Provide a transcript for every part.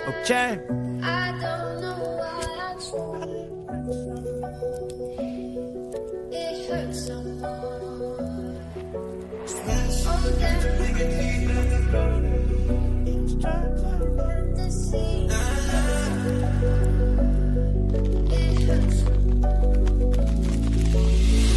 Okay. I don't know why I tried. It hurts so more. Oh, damn. The sea. It hurts so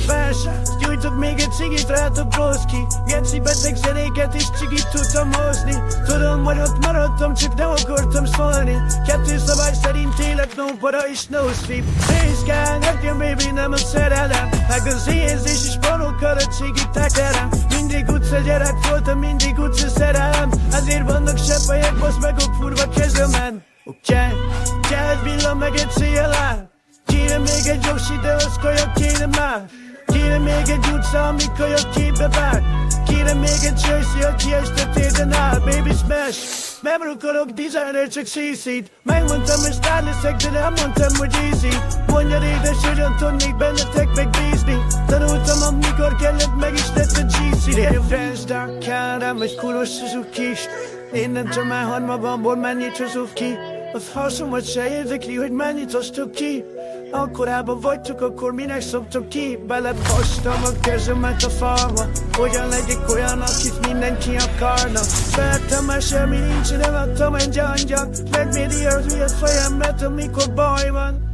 Persze, gyújtok még egy cigit, rátok broszki. Geci beteg zenéket és csigit tudtam hozni. Tudom, hogy ott maradtam, csak nem akartam szólni. Kettő szabály szerint élet, no para és no sleep. Nézd kell, nekem baby, nem a szerelem. Meg az érzés is valókkal a csigit tekerem. Mindig utca gyerek voltam, mindig utca szerelem. Ezért vannak seppelyek, basz meg a furva kezemen. Oké, kell villan meg egy CLA. Kéne még egy jogsi, de az kaja kéne már. Kéne még egy utca, ami kaja képbe vág. Kéne még egy Jersey, aki este téden áll. Baby smash, nem akarok designer, csak CC-t. Megmondtam, hogy sztár leszek, de nem mondtam, hogy easy. Mondjad édes, hogyan tudnék bennetek megbízni. Tanultam, amikor kellett, meg is tett a GC. Ilyen French Dark Canada, vagy kulos Suzuki-s. Innen csak már harmadban mennyit hozok ki. Az hasonlat se érdekli, hogy mennyit osztok ki. Akkorában vagytok, akkor minek szoktok ki? Belebasztam a kezemet a falba. Hogyan legyek olyan, akit mindenki akarna? Vertem már semmi nincs, nem adtam egy angyalt. Megméri az hülyed fejemet, amikor baj van.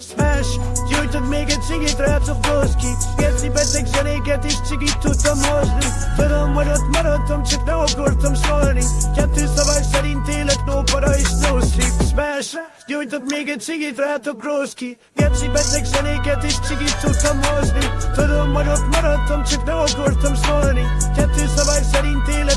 Smash, gyújtod még egy cigit, rátok broszki. Geci beteg zenéket és cigit tudtam hozni. Tudom, hogy ott maradtam, csak nem akartam szólni. Kettő szabály szerint élet, no para és no sleep. Smash, gyújtod még egy cigit, rátok broszki. Geci beteg zenéket és cigit tudtam hozni. Tudom, hogy ott maradtam, csak nem akartam szólni. Kettő szabály szerint élet,